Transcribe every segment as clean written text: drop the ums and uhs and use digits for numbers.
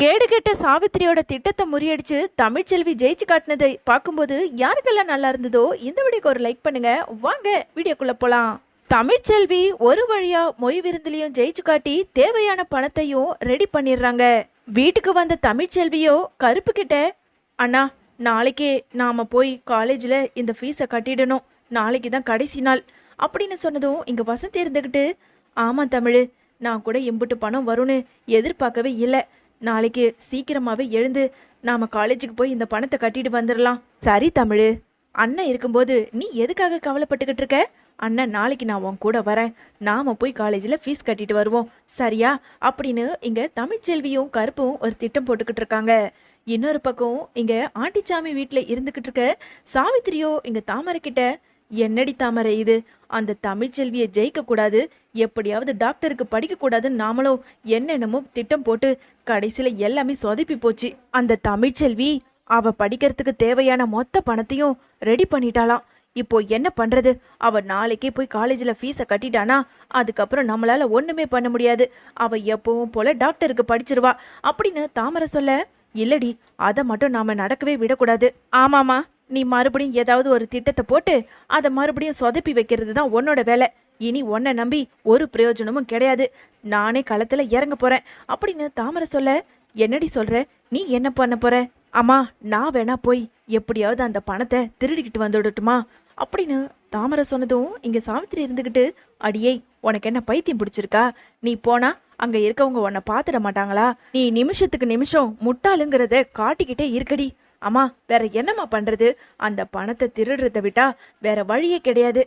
கேடுகெட்ட சாவித்திரியோட திட்டத்தை முறியடிச்சு தமிழ்ச்செல்வி ஜெயிச்சு காட்டினதை பார்க்கும்போது யாருக்கெல்லாம் நல்லா இருந்ததோ இந்த வீடியோக்கு ஒரு லைக் பண்ணுங்க. வாங்க வீடியோக்குள்ள போலாம். தமிழ்ச்செல்வி ஒரு வழியா மொய் விருந்துலையும் ஜெயிச்சு காட்டி தேவையான பணத்தையும் ரெடி பண்ணிடுறாங்க. வீட்டுக்கு வந்த தமிழ்ச்செல்வியோ கருப்பு கிட்ட, அண்ணா நாளைக்கே நாம போய் காலேஜில் இந்த ஃபீஸை கட்டிடணும், நாளைக்கு தான் கடைசி நாள் அப்படின்னு சொன்னதும் இங்க வசந்தி இருந்துக்கிட்டு, ஆமா தமிழ், நான் கூட எம்புட்டு பணம் வரும்னு எதிர்பார்க்கவே இல்லை. நாளைக்கு சீக்கிரமாவே எழுந்து நாம காலேஜுக்கு போய் இந்த பணத்தை கட்டிட்டு வந்துடலாம். சரி தமிழ், அண்ணன் இருக்கும்போது நீ எதுக்காக கவலைப்பட்டுக்கிட்டு இருக்க? அண்ணன் நாளைக்கு நான் உன் கூட வரேன், நாம போய் காலேஜில் ஃபீஸ் கட்டிட்டு வருவோம், சரியா அப்படின்னு இங்க தமிழ்ச்செல்வியும் கருப்பும் ஒரு திட்டம் போட்டுக்கிட்டு இருக்காங்க. இன்னொரு பக்கம் இங்க ஆண்டிச்சாமி வீட்டில் இருந்துகிட்டு இருக்க சாவித்திரியோ இங்க தாமரை கிட்ட, என்னடி தாமரை இது, அந்த தமிழ்ச்செல்வியை ஜெயிக்க கூடாது, எப்படியாவது டாக்டருக்கு படிக்க கூடாதுன்னு நாமளும் என்னென்னமோ திட்டம் போட்டு கடைசியில எல்லாமே சொதப்பி போச்சு. அந்த தமிழ்ச்செல்வி அவ படிக்கிறதுக்கு தேவையான மொத்த பணத்தையும் ரெடி பண்ணிட்டாளாம். இப்போ என்ன பண்றது? அவ நாளைக்கே போய் காலேஜில் ஃபீஸை கட்டிட்டானா அதுக்கப்புறம் நம்மளால ஒண்ணுமே பண்ண முடியாது. அவ எப்பவும் போல டாக்டருக்கு படிச்சிருவா அப்படின்னு தாமரை சொல்ல, இல்லடி அதை மட்டும் நாம நடக்கவே விடக்கூடாது. ஆமாமா, நீ மறுபடியும் ஏதாவது ஒரு திட்டத்தை போட்டு அதை மறுபடியும் சொதப்பி வைக்கிறது தான் உன்னோட வேலை. இனி உன்னை நம்பி ஒரு பிரயோஜனமும் கிடையாது, நானே களத்துல இறங்க போறேன் அப்படின்னு தாமரை சொல்ல, என்னடி சொல்ற, நீ என்ன பண்ண போற? அம்மா நான் வேணா போய் எப்படியாவது அந்த பணத்தை திருடிக்கிட்டு வந்துடட்டுமா அப்படின்னு தாமரை சொன்னதும் இங்க சாவித்திரி இருந்துகிட்டு, அடியே உனக்கு என்ன பைத்தியம் பிடிச்சிருக்கா? நீ போனா அங்க இருக்கவங்க உன்னை பாத்துட மாட்டாங்களா? நீ நிமிஷத்துக்கு நிமிஷம் முட்டாளுங்கிறத காட்டிக்கிட்டே இருக்கடி. அம்மா வேற என்னம்மா பண்றது, அந்த பணத்தை திருடுறத விட்டா வேற வழியே கிடையாது.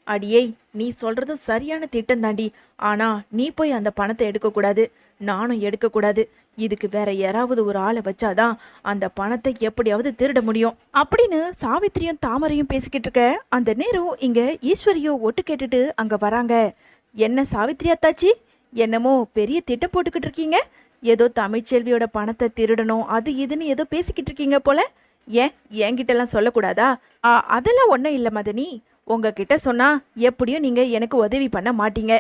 அடியே நீ சொல்றதும் சரியான திட்டம் தாண்டி, ஆனா நீ போய் அந்த பணத்தை எடுக்கக்கூடாது, நானும் எடுக்கக்கூடாது. இதுக்கு வேற யாராவது ஒரு ஆளை வச்சாதான் அந்த பணத்தை எப்படியாவது திருட முடியும் அப்படின்னு சாவித்திரியும் தாமரையும் பேசிக்கிட்டு இருக்க அந்த நேரம் இங்க ஈஸ்வரியோ ஒட்டு கேட்டுட்டு அங்க வராங்க. என்ன சாவித்திரி அத்தாச்சி, என்னமோ பெரிய திட்டம் போட்டுக்கிட்டு இருக்கீங்க, ஏதோ தமிழ்ச்செல்வியோட பணத்தை திருடணும் அது இதுன்னு ஏதோ பேசிக்கிட்டு இருக்கீங்க போல. ஏன் என்கிட்டலாம் சொல்லக்கூடாதா? அதெல்லாம் ஒன்றும் இல்லை மதனி, உங்ககிட்ட சொன்னா எப்படியும் நீங்க எனக்கு உதவி பண்ண மாட்டீங்க,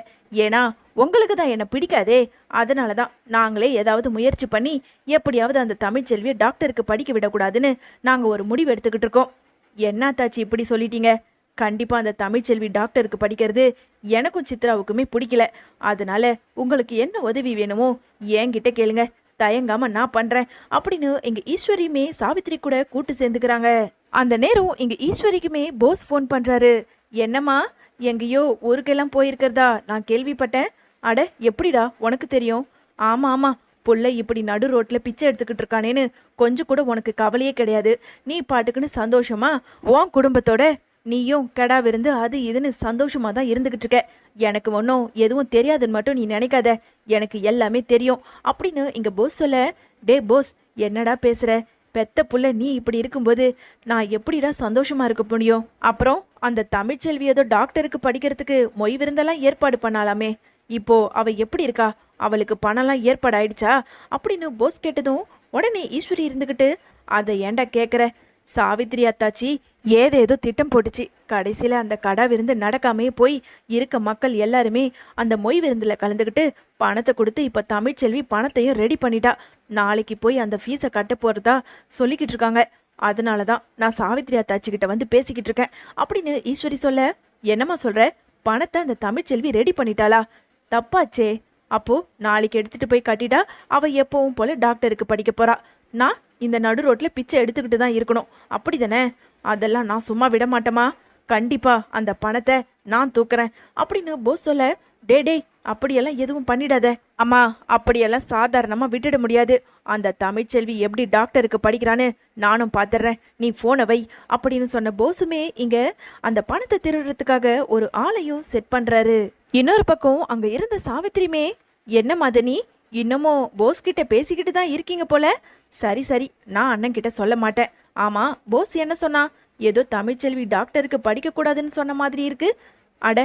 ஏன்னா உங்களுக்கு தான் என்னை பிடிக்காதே. அதனால தான் நாங்களே ஏதாவது முயற்சி பண்ணி எப்படியாவது அந்த தமிழ்ச்செல்வியை டாக்டருக்கு படிக்க விடக்கூடாதுன்னு நாங்கள் ஒரு முடிவு எடுத்துக்கிட்டு இருக்கோம். என்ன தாச்சி இப்படி சொல்லிட்டீங்க? கண்டிப்பாக அந்த தமிழ்ச்செல்வி டாக்டருக்கு படிக்கிறது எனக்கும் சித்ராவுக்குமே பிடிக்கல. அதனால உங்களுக்கு என்ன உதவி வேணுமோ என்கிட்ட கேளுங்க, தயங்காம நான் பண்றேன் அப்படின்னு எங்க ஈஸ்வரியுமே சாவித்திரி கூட கூட்டு சேர்ந்துக்கிறாங்க. அந்த நேரம் இங்க ஈஸ்வரிக்குமே போஸ் ஃபோன் பண்றாரு. என்னம்மா எங்கேயோ ஊருக்கெல்லாம் போயிருக்கிறதா நான் கேள்விப்பட்டேன். அட எப்படிடா உனக்கு தெரியும்? ஆமா ஆமா, புள்ள இப்படி நடு ரோட்ல பிச்சை எடுத்துக்கிட்டு இருக்கானேன்னு கொஞ்சம் கூட உனக்கு கவலையே கிடையாது. நீ பாட்டுக்குன்னு சந்தோஷமா உன் குடும்பத்தோட நீயும் கெடா விருந்து அது இதுன்னு சந்தோஷமா தான் இருந்துகிட்டு இருக்க. எனக்கு ஒன்றும் எதுவும் தெரியாதுன்னு மட்டும் நீ நினைக்காத, எனக்கு எல்லாமே தெரியும் அப்படின்னு இங்க போஸ் சொல்ல, டே போஸ் என்னடா பேசுற? பெத்த புள்ள நீ இப்படி இருக்கும்போது நான் எப்படிடா சந்தோஷமா இருக்க முடியும்? அப்புறம் அந்த தமிழ்ச்செல்வி ஏதோ டாக்டருக்கு படிக்கிறதுக்கு மொய் விருந்தெல்லாம் ஏற்பாடு பண்ணாலாமே, இப்போ அவ எப்படி இருக்கா? அவளுக்கு பணம்லாம் ஏற்பாடு ஆயிடுச்சா அப்படின்னு போஸ் கேட்டதும் உடனே ஈஸ்வரி இருந்துகிட்டு, அதை ஏண்டா கேட்குற? சாவித்திரி அத்தாச்சி ஏதேதோ திட்டம் போட்டுச்சு, கடைசியில் அந்த கடா விருந்து நடக்காமே போய் இருக்க மக்கள் எல்லாருமே அந்த மொய் விருந்தில் கலந்துக்கிட்டு பணத்தை கொடுத்து இப்போ தமிழ்ச்செல்வி பணத்தையும் ரெடி பண்ணிட்டா. நாளைக்கு போய் அந்த ஃபீஸை கட்ட போகிறதா சொல்லிக்கிட்டு இருக்காங்க. அதனால தான் நான் சாவித்திரி அத்தாச்சிக்கிட்ட வந்து பேசிக்கிட்டு இருக்கேன் அப்படின்னு ஈஸ்வரி சொல்ல, என்னம்மா சொல்கிற? பணத்தை அந்த தமிழ்ச்செல்வி ரெடி பண்ணிட்டாளா? தப்பாச்சே. அப்போ நாளைக்கு எடுத்துட்டு போய் கட்டிட்டா அவ எப்பவும் போல டாக்டருக்கு படிக்க போறா, நான் இந்த நடு ரோட்ல பிச்சை எடுத்துக்கிட்டு தான் இருக்கணும், அப்படி தானே? அதெல்லாம் நான் சும்மா விட மாட்டேமா, கண்டிப்பா அந்த பணத்தை நான் தூக்குறேன் அப்படின்னு போஸ் சொல்ல, டே டே அப்படியெல்லாம் எதுவும் பண்ணிடாத அம்மா, அப்படியெல்லாம் சாதாரணமா விட்டுட முடியாது. அந்த தமிழ்ச்செல்வி எப்படி டாக்டருக்கு படிக்கிறான்னு நானும் பார்த்துடுறேன், நீ போனை வை அப்படின்னு சொன்ன போஸுமே இங்க அந்த பணத்தை திருடுறதுக்காக ஒரு ஆளையும் செட் பண்றாரு. இன்னொரு பக்கம் அங்க இருந்த சாவித்திரியுமே, என்ன மதனி இன்னமும் போஸ் கிட்ட பேசிக்கிட்டு தான் இருக்கீங்க போல. சரி சரி, நான் அண்ணன் கிட்ட சொல்ல மாட்டேன். ஆமா போஸ் என்ன சொன்னா? ஏதோ தமிழ்ச்செல்வி டாக்டருக்கு படிக்க கூடாதுன்னு சொன்ன மாதிரி இருக்கு. அட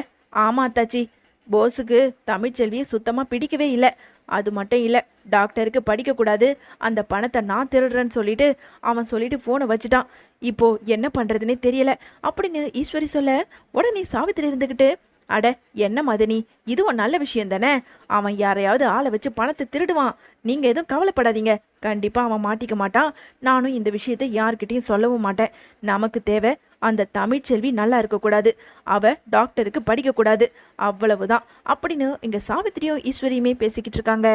ஆமா அத்தாச்சி, போஸுக்கு தமிழ்ச்செல்வியை சுத்தமா பிடிக்கவே இல்லை. அது மட்டும் இல்லை, டாக்டருக்கு படிக்கக்கூடாது, அந்த பணத்தை நான் திருடுறேன்னு சொல்லிட்டு அவன் சொல்லிட்டு ஃபோனை வச்சுட்டான். இப்போ என்ன பண்றதுன்னே தெரியல அப்படின்னு ஈஸ்வரி சொல்ல, உடனே சாவித்திரி இருந்துக்கிட்டு, அட என்ன மதனி, இதுவும் நல்ல விஷயம் தானே. அவன் யாரையாவது ஆளை வச்சு பணத்தை திருடுவான். நீங்க எதுவும் கவலைப்படாதீங்க, கண்டிப்பா அவன் மாட்டிக்க மாட்டான். நானும் இந்த விஷயத்தை யார்கிட்டயும் சொல்லவும் மாட்டேன். நமக்கு தேவை அந்த தமிழ்ச்செல்வி நல்லா இருக்கக்கூடாது, அவ டாக்டருக்கு படிக்கக்கூடாது, அவ்வளவுதான் அப்படின்னு இங்க சாவித்திரியும் ஈஸ்வரியுமே பேசிக்கிட்டு இருக்காங்க.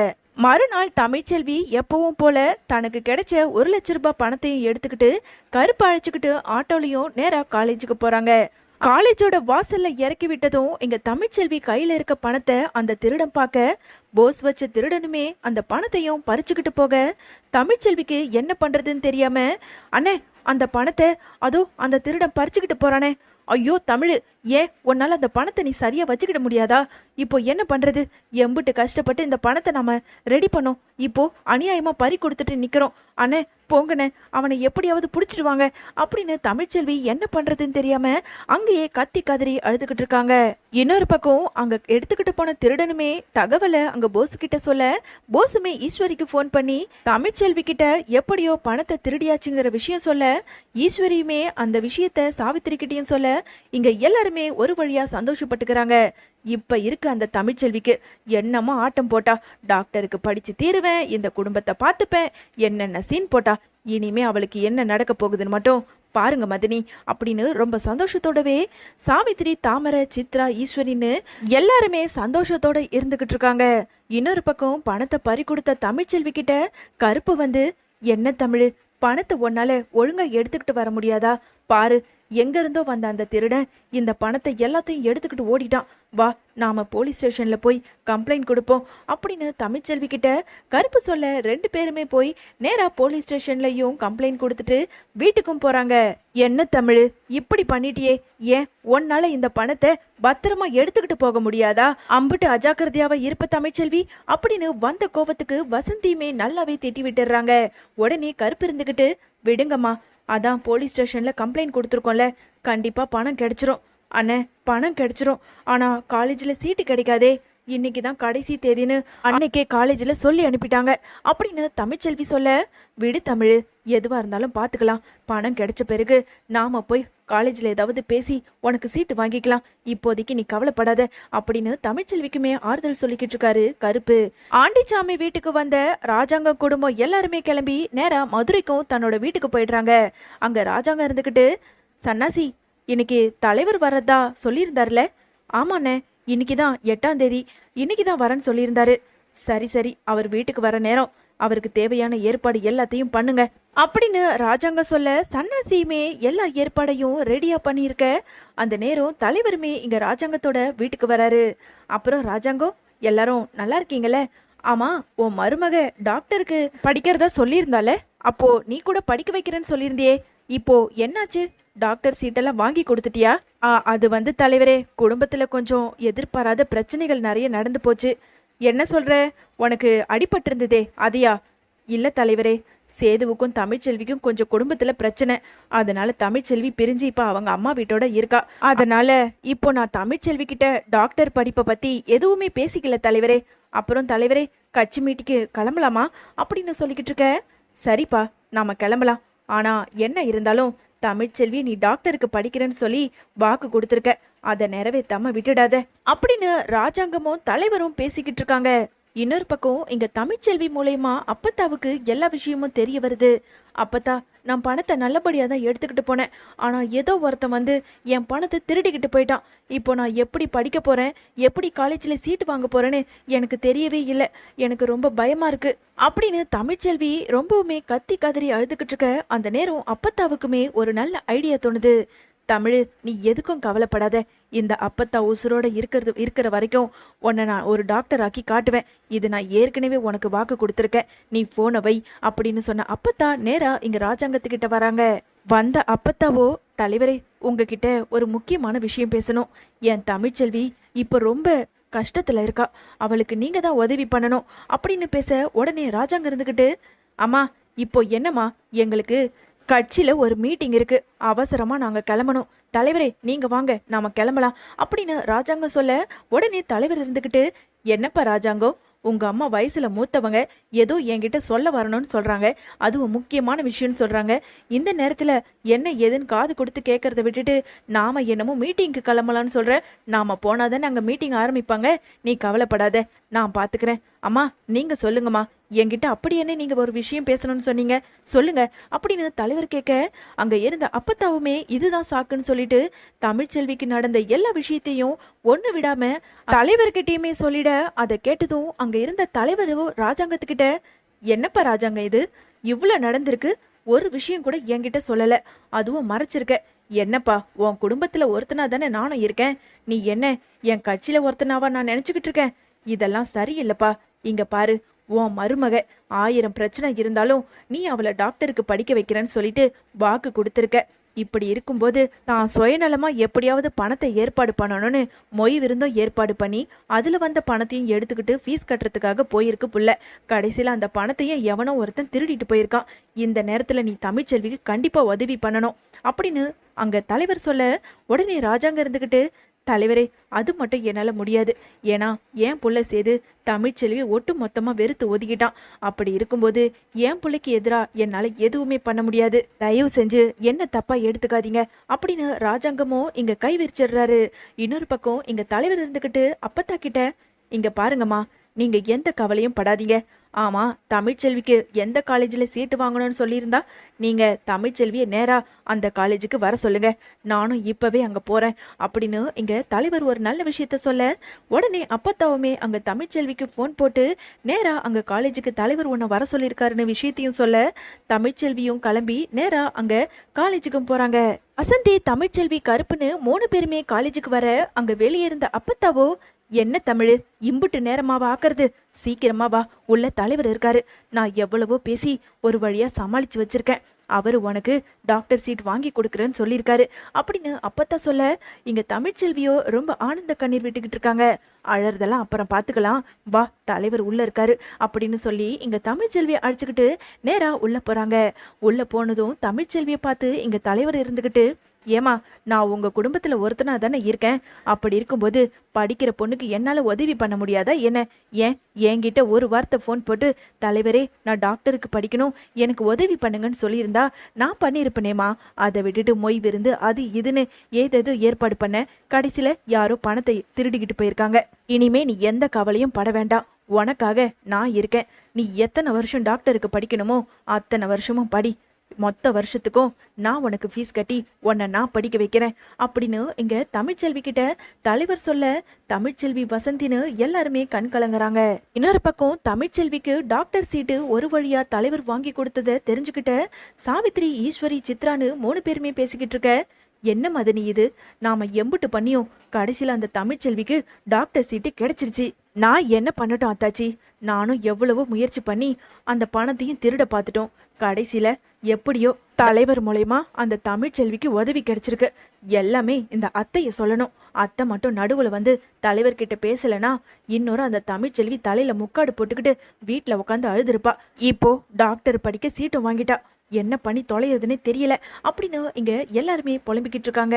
மறுநாள் தமிழ்ச்செல்வி எப்பவும் போல தனக்கு கிடைச்ச 1,00,000 பணத்தையும் எடுத்துக்கிட்டு கருப்பு அழைச்சிக்கிட்டு ஆட்டோலையும் நேரா காலேஜுக்கு போறாங்க. காலேஜோட வாசல்ல இறக்கி விட்டதும் இங்க தமிழ்ச்செல்வி கையில இருக்க பணத்தை அந்த திருடன் பார்க்க, போஸ் வச்ச திருடனுமே அந்த பணத்தையும் பறிச்சுக்கிட்டு போக தமிழ்ச்செல்விக்கு என்ன பண்றதுன்னு தெரியாம, அண்ணே அந்த பணத்தை அதோ அந்த திருடன் பறிச்சுக்கிட்டு போறானே, ஐயோ தமிழ், ஏன் உன்னால அந்த பணத்தை நீ சரியா வச்சுக்கிட முடியாதா? இப்போ என்ன பண்றது? எம்பிட்டு கஷ்டப்பட்டு இந்த பணத்தை நாம ரெடி பண்ணோம், இப்போ அநியாயமா பறி கொடுத்துட்டு நிக்கிறோம். அண்ணே போங்கண்ணே, அவனை எப்படியாவது பிடிச்சிடுவாங்க அப்படின்னு தமிழ்ச்செல்வி என்ன பண்றதுன்னு தெரியாம அங்கேயே கத்தி கதறி அழுதுகிட்டு இருக்காங்க. இன்னொரு பக்கம் அங்க எடுத்துக்கிட்டு போன திருடனுமே தகவலை அங்க போஸ் கிட்ட சொல்ல, போஸுமே ஈஸ்வரிக்கு ஃபோன் பண்ணி தமிழ்ச்செல்வி கிட்ட எப்படியோ பணத்தை திருடியாச்சுங்கிற விஷயம் சொல்ல, ஈஸ்வரியுமே அந்த விஷயத்த சாவித்திரி கிட்டையும் சொல்ல, இங்க எல்லாருமே ஒரு வழியா சந்தோஷப்பட்டுக்கிறாங்க. இப்ப இருக்கு அந்த தமிழ்ச்செல்விக்கு என்னமா ஆட்டம் போட்டா, டாக்டருக்கு படிச்சு தீருவேன், இந்த குடும்பத்தை பார்த்துப்பேன், என்னென்ன சீன் போட்டா, இனிமே அவளுக்கு என்ன நடக்க போகுதுன்னு மட்டும் பாருங்க மதினி அப்படின்னு ரொம்ப சந்தோஷத்தோடவே சாவித்திரி, தாமரை, சித்ரா, ஈஸ்வரின்னு எல்லாருமே சந்தோஷத்தோட இருந்துகிட்டு இருக்காங்க. இன்னொரு பக்கம் பணத்தை பறி கொடுத்த தமிழ்ச்செல்வி கிட்ட கருப்பு வந்து, என்ன தமிழ், பணத்தை ஒன்னால ஒழுங்கா எடுத்துக்கிட்டு வர முடியாதா? பாரு, எங்க இருந்தோ வந்த அந்த திருடன் இந்த பணத்தை எல்லாத்தையும் எடுத்துக்கிட்டு ஓடிட்டான். வா, நாம போலீஸ் ஸ்டேஷன்ல போய் கம்ப்ளைண்ட் கொடுப்போம் அப்படின்னு தமிழ்ச்செல்வி கிட்ட கருப்பு சொல்ல, 2 பேருமே போய் நேரா போலீஸ் ஸ்டேஷன்லயும் கம்ப்ளைண்ட் கொடுத்துட்டு வீட்டுக்கும் போறாங்க. என்ன தமிழ், இப்படி பண்ணிட்டியே, ஏன் உன்னால இந்த பணத்தை பத்திரமா எடுத்துக்கிட்டு போக முடியாதா? அம்பிட்டு அஜாக்கிரதையாவ இருப்ப தமிழ்ச்செல்வி அப்படின்னு வந்த கோவத்துக்கு வசந்தியுமே நல்லாவே திட்டி விட்டுறாங்க. உடனே கருப்பு இருந்துகிட்டு, விடுங்கம்மா, அதான் போலீஸ் ஸ்டேஷன்ல கம்ப்ளைண்ட் கொடுத்துருக்கோம்ல, கண்டிப்பா பணம் கிடைச்சிரும். அண்ணே பணம் கிடைச்சிரும், ஆனா காலேஜ்ல சீட்டு கிடைக்காதே, இன்னைக்கு தான் கடைசி தேதின்னு அன்னைக்கே காலேஜ்ல சொல்லி அனுப்பிட்டாங்க அப்படின்னு தமிழ்ச்செல்வி சொல்ல, விடு தமிழ், எதுவா இருந்தாலும் பாத்துக்கலாம், பணம் கிடைச்ச பிறகு நாம போய் காலேஜ்ல ஏதாவது பேசி உனக்கு சீட்டு வாங்கிக்கலாம், இப்போதைக்கு நீ கவலைப்படாத அப்படின்னு தமிழ்ச்செல்விக்குமே ஆறுதல் சொல்லிக்கிட்டு இருக்காரு கருப்பு. ஆண்டிச்சாமி வீட்டுக்கு வந்த ராஜாங்க குடும்பம் எல்லாருமே கிளம்பி நேரா மதுரைக்கும் தன்னோட வீட்டுக்கு போயிடுறாங்க. அங்க ராஜாங்க இருந்துகிட்டு, சன்னாசி இன்னைக்கு தலைவர் வர்றதா சொல்லியிருந்தார்ல? ஆமாண்ணே, இன்னைக்கு தான் 8ஆம் தேதி, இன்னைக்கு தான் வரேன்னு சொல்லியிருந்தாரு. சரி சரி, அவர் வீட்டுக்கு வர நேரம், அவருக்கு தேவையான ஏற்பாடு எல்லாத்தையும் பண்ணுங்க அப்படின்னு ராஜாங்க சொல்ல, சன்னாசியுமே எல்லா ஏற்பாடையும் ரெடியா பண்ணியிருக்க அந்த நேரம் தலைவருமே இங்க ராஜாங்கத்தோட வீட்டுக்கு வராரு. அப்புறம் ராஜாங்கம், எல்லாரும் நல்லா இருக்கீங்களே? ஆமா, உன் மருமக டாக்டருக்கு படிக்கிறதா சொல்லியிருந்தால, அப்போ நீ கூட படிக்க வைக்கிறேன்னு சொல்லியிருந்தியே, இப்போ என்னாச்சு? டாக்டர் சீட்டெல்லாம் வாங்கி கொடுத்துட்டியா? அது வந்து தலைவரே, குடும்பத்துல கொஞ்சம் எதிர்பாராத பிரச்சனைகள் நிறைய நடந்து போச்சு. என்ன சொல்ற? உனக்கு அடிபட்டு இருந்ததே அதையா? இல்ல தலைவரே, சேதுவுக்கும் தமிழ்ச்செல்விக்கும் கொஞ்சம் குடும்பத்துல பிரச்சனை, அதனால தமிழ்ச்செல்வி பிரிஞ்சு இப்ப அவங்க அம்மா வீட்டோட இருக்கா. அதனால இப்போ நான் தமிழ்ச்செல்வி கிட்ட டாக்டர் படிப்பை பத்தி எதுவுமே பேசிக்கல தலைவரே. அப்புறம் தலைவரே, கட்சி மீட்டிக்கு கிளம்பலாமா அப்படின்னு சொல்லிக்கிட்டு இருக்க. சரிப்பா, நாம கிளம்பலாம். ஆனா என்ன இருந்தாலும் தமிழ்ச்செல்வி நீ டாக்டருக்கு படிக்கிறேன்னு சொல்லி வாக்கு கொடுத்துருக்க, அதை நிறைவேற்றாம விட்டுடாத அப்படின்னு ராஜாங்கமும் தலைவரும் பேசிக்கிட்டு இருக்காங்க. இன்னொரு பக்கம் இங்க தமிழ்ச்செல்வி மூலயமா அப்பத்தாவுக்கு எல்லா விஷயமும் தெரிய வருது. அப்பத்தா, நான் பணத்தை நல்லபடியா தான் எடுத்துக்கிட்டு போனேன், ஆனா ஏதோ ஒருத்தன் வந்து என் பணத்தை திருடிக்கிட்டு போயிட்டான். இப்போ நான் எப்படி படிக்க போறேன், எப்படி காலேஜ்ல சீட்டு வாங்க போறேன்னு எனக்கு தெரியவே இல்லை, எனக்கு ரொம்ப பயமா இருக்கு அப்படின்னு தமிழ்ச்செல்வி ரொம்பவுமே கத்தி கதறி அழுதுகிட்டு இருக்க அந்த நேரம் அப்பத்தாவுக்குமே ஒரு நல்ல ஐடியா தோணுது. தமிழ், நீ எதுக்கும் கவலைப்படாத, இந்த அப்பத்தா உசுரோட இருக்கிற வரைக்கும் உன்னை நான் ஒரு டாக்டர் ஆக்கி காட்டுவேன், இது நான் ஏற்கனவே உனக்கு வாக்கு கொடுத்துருக்கேன், நீ போனை வை அப்படின்னு சொன்ன அப்பத்தா நேரா இங்க ராஜாங்கத்துக்கிட்ட வராங்க. வந்த அப்பத்தாவோ, தலைவரே உங்ககிட்ட ஒரு முக்கியமான விஷயம் பேசணும், என் தமிழ்ச்செல்வி இப்ப ரொம்ப கஷ்டத்துல இருக்கா, அவளுக்கு நீங்க தான் உதவி பண்ணணும் அப்படின்னு பேச, உடனே ராஜாங்க இருந்துக்கிட்டு, அம்மா இப்போ என்னம்மா, எங்களுக்கு கட்சியில ஒரு மீட்டிங் இருக்கு, அவசரமா நாங்க கிளம்பணும், தலைவரே நீங்க வாங்க நாம கிளம்பலாம் அப்படின்னு ராஜாங்கம் சொல்ல, உடனே தலைவர் இருந்துகிட்டு, என்னப்பா ராஜாங்கம், உங்க அம்மா வயசுல மூத்தவங்க, ஏதோ என்கிட்ட சொல்ல வரணும்னு சொல்றாங்க. அதுவும் முக்கியமான விஷயம்னு சொல்றாங்க. இந்த நேரத்துல என்ன ஏதுன்னு காது கொடுத்து கேட்கறத விட்டுட்டு நாம என்னமோ மீட்டிங்க்கு கிளம்பலான்னு சொல்ற. நாம போனாதானே அங்க மீட்டிங் ஆரம்பிப்பாங்க. நீ கவலைப்படாத, நான் பாத்துக்கிறேன். அம்மா நீங்க சொல்லுங்கம்மா, என்கிட்ட அப்படி என்ன நீங்க ஒரு விஷயம் பேசணும்னு சொன்னீங்க, சொல்லுங்க அப்படின்னு தலைவர் கேட்க, அங்க இருந்த அப்பத்தாவுமே இதுதான் சாக்குன்னு சொல்லிட்டு தமிழ்ச்செல்விக்கு நடந்த எல்லா விஷயத்தையும் ஒண்ணு விடாம தலைவர்கிட்டயுமே சொல்லிட, அதை கேட்டதும் அங்க இருந்த தலைவரோ ராஜாங்கத்துக்கிட்ட, என்னப்பா ராஜாங்கம் இது, இவ்வளவு நடந்திருக்கு, ஒரு விஷயம் கூட என்கிட்ட சொல்லல, அதுவும் மறைச்சிருக்க. என்னப்பா உன் குடும்பத்துல ஒருத்தனா தானே நானும் இருக்கேன், நீ என்ன என் கட்சியில ஒருத்தனாவா நான் நினைச்சுக்கிட்டு இருக்கேன்? இதெல்லாம் சரியில்லைப்பா. இங்க பாரு, உன் மருமக 1000 பிரச்சனை இருந்தாலும் நீ அவளை டாக்டருக்கு படிக்க வைக்கிறேன்னு சொல்லிட்டு வாக்கு கொடுத்துருக்க. இப்படி இருக்கும்போது தான் சுயநலமா எப்படியாவது பணத்தை ஏற்பாடு பண்ணணும்னு மொய் விருந்தும் ஏற்பாடு பண்ணி அதுல வந்த பணத்தையும் எடுத்துக்கிட்டு ஃபீஸ் கட்டுறதுக்காக போயிருக்கு புள்ள. கடைசியில அந்த பணத்தையும் எவனோ ஒருத்தன் திருடிட்டு போயிருக்கான். இந்த நேரத்துல நீ தமிழ்ச்செல்விக்கு கண்டிப்பா உதவி பண்ணணும் அப்படின்னு அங்க தலைவர் சொல்ல, உடனே ராஜாங்க இருந்துகிட்டு, தலைவரே அது மட்டும் என்னால முடியாது. ஏன்னா என் புள்ள சேது தமிழ்ச்செல்வி ஒட்டு மொத்தமா வெறுத்து ஒதுக்கிட்டான். அப்படி இருக்கும்போது என் பிள்ளைக்கு எதிரா என்னால எதுவுமே பண்ண முடியாது. தயவு செஞ்சு என்ன தப்பா எடுத்துக்காதீங்க அப்படின்னு ராஜாங்கமும் இங்க கை விரிச்சிடுறாரு. இன்னொரு பக்கம் இங்க தலைவர் இருந்துகிட்டு அப்பத்தா கிட்ட, இங்க பாருங்கம்மா, நீங்க எந்த கவலையும் படாதீங்க. ஆமா, தமிழ்ச்செல்விக்கு எந்த காலேஜில் சீட்டு வாங்கணும்னு சொல்லியிருந்தா நீங்க தமிழ்ச்செல்வியை நேரா அந்த காலேஜுக்கு வர சொல்லுங்க, நானும் இப்பவே அங்க போறேன் அப்படின்னு இங்க தலைவர் ஒரு நல்ல விஷயத்த சொல்ல, உடனே அப்பத்தாவுமே அங்க தமிழ்ச்செல்விக்கு ஃபோன் போட்டு நேரா அங்க காலேஜுக்கு தலைவர் உன்னை வர சொல்லியிருக்காருன்னு விஷயத்தையும் சொல்ல, தமிழ்ச்செல்வியும் கிளம்பி நேரா அங்க காலேஜுக்கும் போறாங்க. வசந்தி தமிழ்ச்செல்வி கருப்புன்னு 3 பேருமே காலேஜுக்கு வர அங்க வெளியே இருந்த அப்பத்தாவோ, என்ன தமிழ் இம்புட்டு நேரமாவா ஆக்குறது, சீக்கிரமா வா, உள்ள தலைவர் இருக்காரு, நான் எவ்வளவோ பேசி ஒரு வழியா சமாளிச்சு வச்சிருக்கேன், அவரு உனக்கு டாக்டர் சீட் வாங்கி கொடுக்குறேன்னு சொல்லியிருக்காரு அப்படின்னு அப்பத்தா சொல்ல, இங்க தமிழ்ச்செல்வியோ ரொம்ப ஆனந்த கண்ணீர் விட்டுக்கிட்டு இருக்காங்க. அழறதெல்லாம் அப்புறம் பார்த்துக்கலாம், வா தலைவர் உள்ள இருக்காரு அப்படின்னு சொல்லி இங்க தமிழ்ச்செல்வியை அழைச்சிக்கிட்டு நேரா உள்ள போறாங்க. உள்ள போனதும் தமிழ்ச்செல்வியை பார்த்து இங்க தலைவர் இருந்துகிட்டு, ஏமா நான் உங்க குடும்பத்துல ஒருத்தனா தானே இருக்கேன், அப்படி இருக்கும்போது படிக்கிற பொண்ணுக்கு என்னால உதவி பண்ண முடியாதா என்ன? ஏன் என்கிட்ட ஒரு வார்த்தை ஃபோன் போட்டு தலைவரே நான் டாக்டருக்கு படிக்கணும் எனக்கு உதவி பண்ணுங்கன்னு சொல்லியிருந்தா நான் பண்ணியிருப்பேனேமா. அதை விட்டுட்டு மொய் விருந்து அது இதுன்னு ஏதேதோ ஏற்பாடு பண்ண, கடைசியில யாரோ பணத்தை திருடிக்கிட்டு போயிருக்காங்க. இனிமே நீ எந்த கவலையும் பட வேண்டாம், உனக்காக நான் இருக்கேன். நீ எத்தனை வருஷம் டாக்டருக்கு படிக்கணுமோ அத்தனை வருஷமும் படி, மொத்த வருஷத்துக்கும் நான் உனக்கு ஃபீஸ் கட்டி உன்னை நான் படிக்க வைக்கிறேன் அப்படின்னு இங்க தமிழ்ச்செல்வி கிட்ட தலைவர் சொல்ல, தமிழ்ச்செல்வி வசந்தின்னு எல்லாருமே கண் கலங்குறாங்க. இன்னொரு பக்கம் தமிழ்ச்செல்விக்கு டாக்டர் சீட்டு ஒரு வழியா தலைவர் வாங்கி கொடுத்ததை தெரிஞ்சுக்கிட்ட சாவித்ரி, ஈஸ்வரி, சித்ரான்னு 3 பேருமே பேசிக்கிட்டு இருக்க, என்ன மதனி இது, நாம எம்புட்டு பண்ணியும் கடைசியில அந்த தமிழ்ச்செல்விக்கு டாக்டர் சீட்டு கிடைச்சிருச்சு. நான் என்ன பண்ணட்டும் அத்தாச்சி, நானும் எவ்வளவோ முயற்சி பண்ணி அந்த பணத்தையும் திருட பார்த்துட்டோம். கடைசியில எப்படியோ தலைவர் மூலயமா அந்த தமிழ்ச்செல்விக்கு உதவி கிடைச்சிருக்கு. எல்லாமே இந்த அத்தைய சொல்லணும். அத்தை மட்டும் நடுவுல வந்து தலைவர்கிட்ட பேசலனா இன்னொரு அந்த தமிழ்ச்செல்வி தலையில முக்காடு போட்டுக்கிட்டு வீட்டுல உட்காந்து அழுதுருப்பா. இப்போ டாக்டர் படிக்க சீட்டும் வாங்கிட்டா, என்ன பண்ணி தொலைறதுன்னே தெரியல அப்படின்னு இங்க எல்லாருமே புலம்பிக்கிட்டு இருக்காங்க.